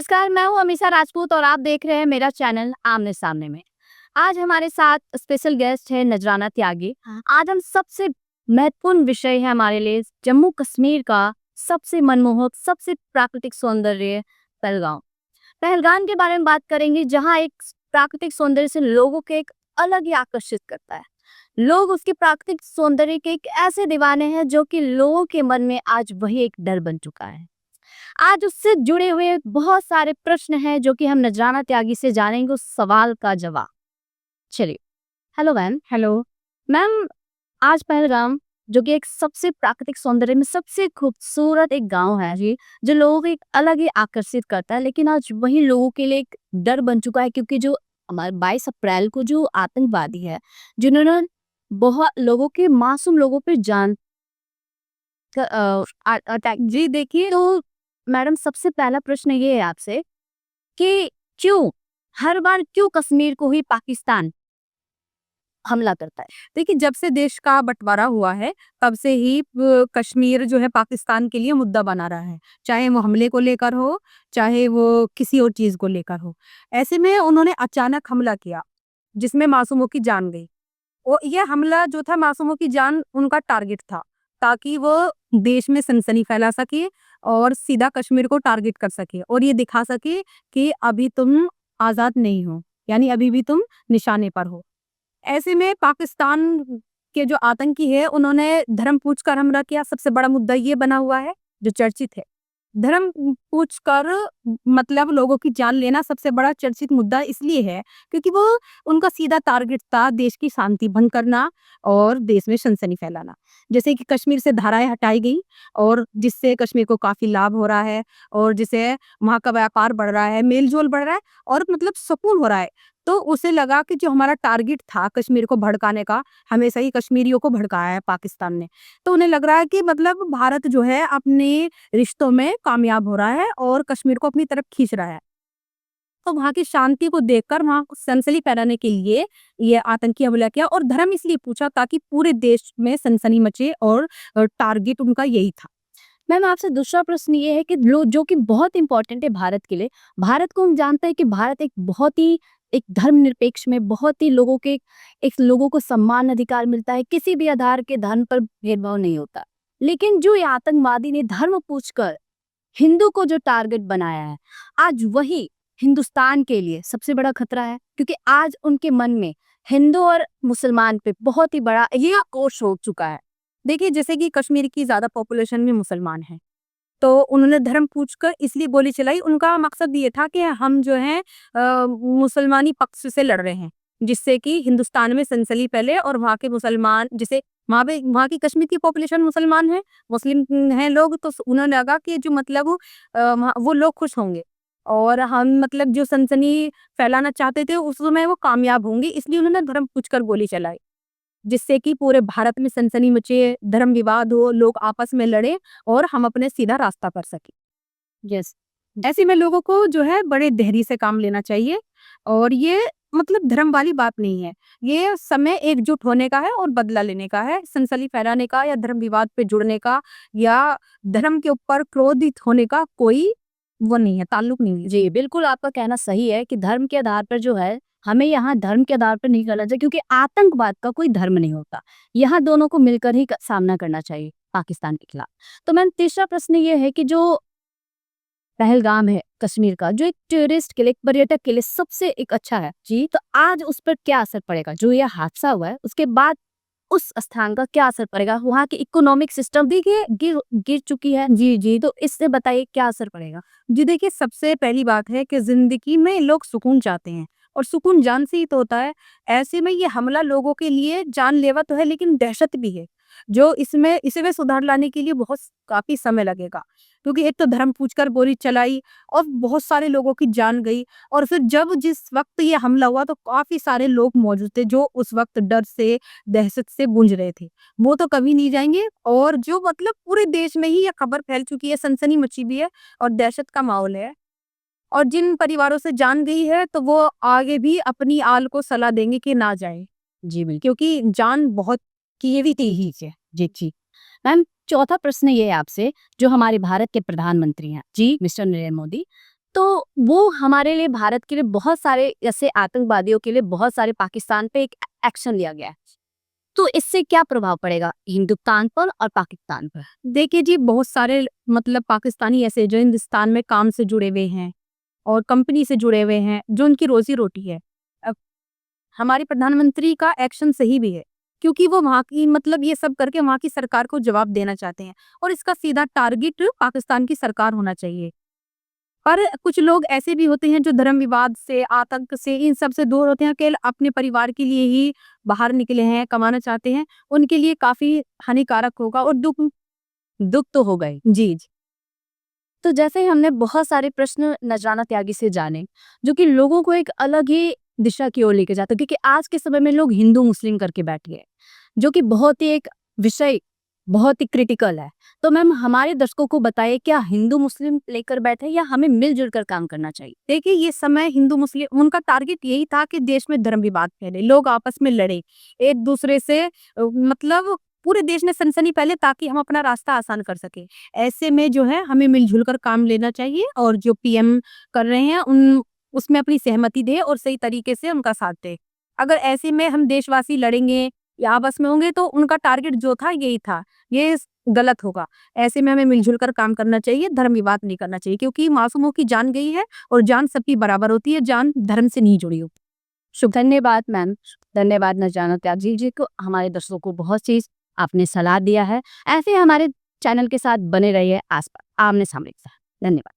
नमस्कार, मैं हूँ अमीषा राजपूत और आप देख रहे हैं मेरा चैनल आमने सामने में। आज हमारे साथ स्पेशल गेस्ट है नजराना त्यागी। आज हम सबसे महत्वपूर्ण विषय है हमारे लिए जम्मू कश्मीर का सबसे मनमोहक, सबसे प्राकृतिक सौंदर्य पहलगाम। पहलगाम के बारे में बात करेंगे, जहाँ एक प्राकृतिक सौंदर्य से लोगों के एक अलग ही आकर्षित करता है। लोग उसके प्राकृतिक सौंदर्य के एक ऐसे दीवाने हैं जो कि लोगों के मन में आज वही एक डर बन चुका है। आज उससे जुड़े हुए बहुत सारे प्रश्न हैं जो कि हम नजराना त्यागी से जानेंगे उस सवाल का जवाब। चलिए। Hello ma'am. हेलो। मैम, आज पहलगाम जो कि एक सबसे प्राकृतिक सौंदर्य में सबसे खूबसूरत एक गांव है जी, जो लोगों को एक अलग ही आकर्षित करता है, लेकिन आज वही लोगों के लिए एक डर बन चुका है, क्योंकि जो हमारे 22 अप्रैल को जो आतंकवादी है, जिन्होंने बहुत लोगों के मासूम लोगों पे जान अटैक। जी देखिए, तो मैडम सबसे पहला प्रश्न ये है आपसे कि क्यों हर बार क्यों कश्मीर को ही पाकिस्तान हमला करता है? देखिए, जब से देश का बंटवारा हुआ है, तब से ही कश्मीर जो है पाकिस्तान के लिए मुद्दा बना रहा है। चाहे वो हमले को लेकर हो, चाहे वो किसी और चीज़ को लेकर हो। ऐसे में उन्होंने अचानक हमला किया, जिसमें मासूमों की जान गई। और ये हमला जो था, मासूमों की जान उनका टारगेट था, ताकि वो देश में सनसनी फैला सके और सीधा कश्मीर को टारगेट कर सके और ये दिखा सके कि अभी तुम आज़ाद नहीं हो, यानी अभी भी तुम निशाने पर हो। ऐसे में पाकिस्तान के जो आतंकी है, उन्होंने धर्म पूछकर हमला किया। सबसे बड़ा मुद्दा ये बना हुआ है, जो चर्चित है। धर्म पूछकर मतलब लोगों की जान लेना सबसे बड़ा चर्चित मुद्दा इसलिए है, क्योंकि वो उनका सीधा टारगेट था देश की शांति भंग करना और देश में सनसनी फैलाना। जैसे कि कश्मीर से धाराएँ हटाई गई और जिससे कश्मीर को काफ़ी लाभ हो रहा है और जिससे वहाँ का व्यापार बढ़ रहा है, मेल-जोल बढ़ रहा है और मतलब सुकून हो रहा है। तो उसे लगा कि जो हमारा टारगेट था कश्मीर को भड़काने का, हमेशा ही कश्मीरियों को भड़काया है पाकिस्तान ने। तो उन्हें लग रहा है कि मतलब भारत जो है अपने रिश्तों में कामयाब हो रहा है और कश्मीर को अपनी तरफ खींच रहा है। तो वहाँ की शांति को देखकर वहाँ को सनसनी फैलाने के लिए ये आतंकी हमला किया और धर्म इसलिए पूछा ताकि पूरे देश में सनसनी मचे और टारगेट उनका यही था। मैम, आपसे दूसरा प्रश्न ये है कि जो कि बहुत इंपॉर्टेंट है भारत के लिए। भारत को हम जानते हैं कि भारत एक बहुत ही एक धर्मनिरपेक्ष में बहुत ही लोगों के एक लोगों को सम्मान अधिकार मिलता है, किसी भी आधार के धर्म पर भेदभाव नहीं होता। लेकिन जो ये आतंकवादी ने धर्म पूछकर हिंदू को जो टारगेट बनाया है, आज वही हिंदुस्तान के लिए सबसे बड़ा खतरा है, क्योंकि आज उनके मन में हिंदू और मुसलमान पे बहुत ही बड़ा ये आक्रोश हो चुका है। देखिए, जैसे कि कश्मीर की ज़्यादा पॉपुलेशन में मुसलमान हैं। तो उन्होंने धर्म पूछकर इसलिए गोली चलाई, उनका मकसद ये था कि हम जो हैं मुसलमानी पक्ष से लड़ रहे हैं, जिससे कि हिंदुस्तान में सनसनी फैले और वहाँ के मुसलमान जैसे वहाँ की कश्मीर की पॉपुलेशन मुसलमान है, मुस्लिम हैं लोग, तो उन्हें लगा कि जो मतलब वो लोग खुश होंगे और हम मतलब जो सनसनी फैलाना चाहते थे, उसमें वो कामयाब होंगे, इसलिए उन्होंने धर्म पूछकर गोली चलाई। जिससे कि पूरे भारत में सनसनी मचे, धर्म विवाद हो, लोग आपस में लड़े और हम अपने सीधा रास्ता पर सकें। यस। ऐसे में लोगों को जो है बड़े धैर्य से काम लेना चाहिए और ये मतलब धर्म वाली बात नहीं है। ये समय एकजुट होने का है और बदला लेने का है, सनसनी फैलाने का या धर्म विवाद पे जुड़ने का या धर्म के ऊपर क्रोधित होने का कोई वो नहीं है, ताल्लुक नहीं है। जी, बिल्कुल आपका कहना सही है कि धर्म के आधार पर जो है, हमें यहाँ धर्म के आधार पर नहीं करना चाहिए, क्योंकि आतंकवाद का कोई धर्म नहीं होता। यहाँ दोनों को मिलकर ही सामना करना चाहिए पाकिस्तान के खिलाफ। तो मैम, तीसरा प्रश्न ये है कि जो पहलगाम है कश्मीर का, जो एक टूरिस्ट के लिए, एक पर्यटक के लिए सबसे एक अच्छा है जी, तो आज उस पर क्या असर पड़ेगा? जो ये हादसा हुआ है उसके बाद उस स्थान का क्या असर पड़ेगा? वहाँ की इकोनॉमिक सिस्टम देखिए गिर गिर चुकी है। जी, जी, तो इससे बताइए क्या असर पड़ेगा? जी देखिए, सबसे पहली बात है कि ज़िंदगी में लोग सुकून चाहते हैं और सुकून जान से ही तो होता है। ऐसे में ये हमला लोगों के लिए जानलेवा तो है लेकिन दहशत भी है, जो इसमें सुधार लाने के लिए बहुत काफ़ी समय लगेगा। क्योंकि एक तो धर्म पूछकर गोली चलाई और बहुत सारे लोगों की जान गई और फिर जब जिस वक़्त ये हमला हुआ तो काफ़ी सारे लोग मौजूद थे जो उस वक़्त डर से, दहशत से गूंज रहे थे। वो तो कभी नहीं जाएँगे और जो मतलब पूरे देश में ही ये खबर फैल चुकी है, सनसनी मची भी है और दहशत का माहौल है और जिन परिवारों से जान गई है तो वो आगे भी अपनी आल को सलाह देंगे कि ना जाएँ, जी, बिल्कुल। क्योंकि जान बहुत कीमती चीज़ है। जी। जी। मैम, चौथा प्रश्न ये है आपसे, जो हमारे भारत के प्रधानमंत्री हैं जी, मिस्टर नरेंद्र मोदी। तो वो हमारे लिए, भारत के लिए बहुत सारे ऐसे आतंकवादियों के लिए बहुत सारे पाकिस्तान पे एक एक्शन लिया गया है। तो इससे क्या प्रभाव पड़ेगा हिंदुस्तान पर और पाकिस्तान पर? देखिए जी, बहुत सारे मतलब पाकिस्तानी ऐसे जो हिंदुस्तान में काम से जुड़े हुए हैं और कंपनी से जुड़े हुए हैं, जो उनकी रोजी-रोटी है। अब हमारे प्रधानमंत्री का एक्शन सही भी है, क्योंकि वो वहाँ की मतलब ये सब करके वहाँ की सरकार को जवाब देना चाहते हैं और इसका सीधा टारगेट पाकिस्तान की सरकार होना चाहिए। पर कुछ लोग ऐसे भी होते हैं जो धर्म विवाद से, आतंक से, इन सब से दूर होते हैं, केवल अपने परिवार के लिए ही बाहर निकले हैं, कमाना चाहते हैं। उनके लिए काफ़ी हानिकारक होगा और दुख तो हो गए। जी, जी। तो जैसे ही हमने बहुत सारे प्रश्न नजराना त्यागी से जाने, जो कि लोगों को एक अलग ही दिशा की ओर लेके जाते हैं, क्योंकि आज के समय में लोग हिंदू मुस्लिम करके बैठ गए, जो कि बहुत ही एक विषय बहुत ही क्रिटिकल है। तो मैम हमारे दर्शकों को बताइए, क्या हिंदू मुस्लिम लेकर बैठे या हमें मिलजुल कर काम करना चाहिए? देखिए, ये समय हिंदू मुस्लिम उनका टारगेट यही था कि देश में धर्म विवाद फैले, लोग आपस में लड़े, एक दूसरे से मतलब पूरे देश में सनसनी फैले ताकि हम अपना रास्ता आसान कर सकें। ऐसे में जो है हमें मिलजुल कर काम लेना चाहिए और जो पीएम कर रहे हैं उन उसमें अपनी सहमति दें और सही तरीके से उनका साथ दें। अगर ऐसे में हम देशवासी लड़ेंगे या आपस में होंगे तो उनका टारगेट जो था यही था, ये गलत होगा। ऐसे में हमें मिलजुल कर काम करना चाहिए, धर्म विवाद नहीं करना चाहिए, क्योंकि मासूमों की जान गई है और जान सबकी बराबर होती है, जान धर्म से नहीं जुड़ी हो। धन्यवाद मैम, धन्यवाद नजराना त्यागी जी को, हमारे दर्शकों को बहुत चीज आपने सलाह दिया है। ऐसे हमारे चैनल के साथ बने रहिए, आमने सामने के साथ। धन्यवाद।